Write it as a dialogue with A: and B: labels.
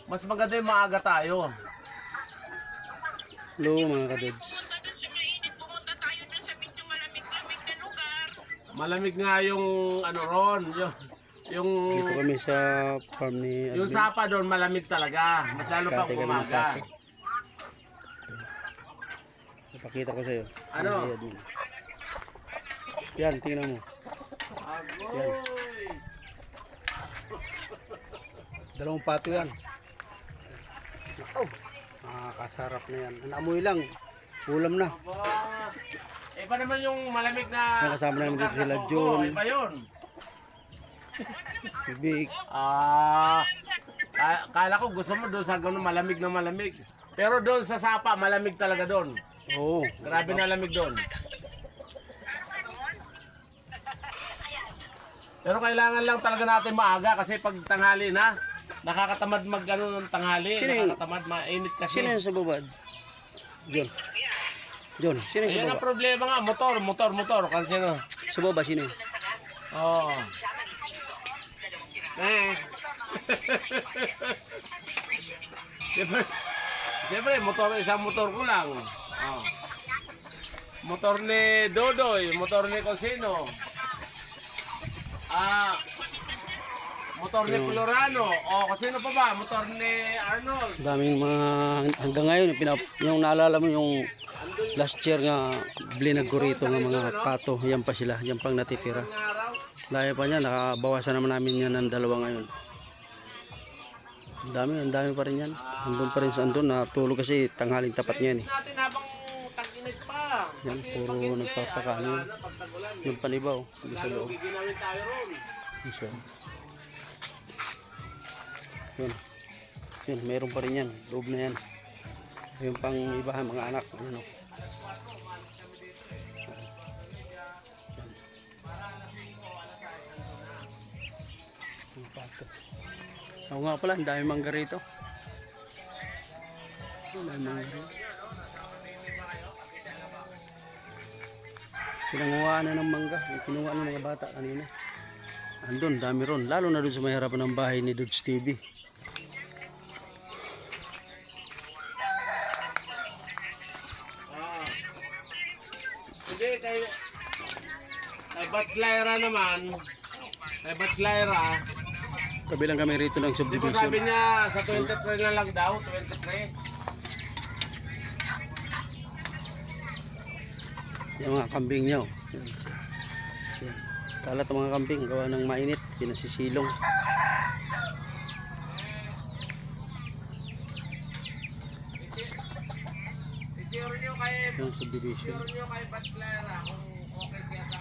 A: Mas maganda yung maaga tayo.
B: Hello mga kadods.
C: Pumunta tayo dun sa medyo malamig-lamig na lugar.
A: Malamig nga yung ano ron, yung
B: Dito kami sa farm ni
A: yung
B: Admin.
A: sapa doon malamig talaga. Mas lalo pang
B: Kate kami ng
A: umaga.
B: pato. Ipakita ko sa'yo.
A: Ano?
B: Ni Admin. Yan, tingnan mo.
A: Agoy!
B: Dalawang pato yan. Oh, nakakasarap na yan. Ang amoy lang. Ulam na.
A: Aba. Iba naman yung malamig na
B: Nakasama namin
A: lugar
B: dito sila,
A: na Sogo.
B: John.
A: Iba yun.
B: Bibig.
A: Kala ko gusto mo doon sa ganun malamig na malamig. Pero doon sa sapa, malamig talaga doon.
B: Oo.
A: Grabe na lamig doon. Pero kailangan lang talaga natin maaga kasi pag tanghali na, nakakatamad mag ano ng tanghali.
B: Sino yung-
A: Nakakatamad, mainit kasi.
B: Sino yung sa baba? John. John, sino yung sa
A: Ayan ang
B: baba?
A: problema nga, motor. Kasi sino?
B: Sa baba, sino yun?
A: Oo. Siyempre, siyempre, isang motor ko lang. Oh. Motor ni Dodoy, motor ni Cosino. Motor ni Colorano. Kasino pa ba? Motor ni Arnold.
B: Daming mga hanggang ngayon yung naalala mo yung last year nga blinag ko rito ng mga pato, yan pa sila, yan pang natitira.
A: Ang araw.
B: Layo pa niya, nakabawasan naman namin yan ng dalawa ngayon. Ang dami pa rin yan. Andun pa rin sa andun, natulog kasi tanghaling tapat niya yan eh.
A: Natin habang tag-init pa.
B: Yan, puro nagpapakaano. Yung panibaw, doon sa loob.
A: Giginawin tayo ron.
B: Yun siya. Yun. Yun, meron pa rin yan. Loob na yan. Yung pang iba, mga anak. Yun, oh. Yung pato. Ako nga pala, ang dami mangga rito. Ang dami mangga rito. Pinanguhaan na ng mangga. Yung kinuha ng mga bata kanina. Andun, dami ron. Lalo na doon sa may harapan ng bahay ni Dudes TV.
A: Hindi, kay Bats Lyra naman. Kay Bats Lyra.
B: Kabilang kami rito ng
A: Di ba
B: subdivision.
A: sabi niya sa 23 na lang daw? 23?
B: Yung mga kambing niya. Oh. Yan. Yan. Kalat ang mga kambing. Gawa ng mainit. Pinasisilong.
A: Isiro niyo kay
B: Yung subdivision.
A: Bats Lyra kung okay siya sa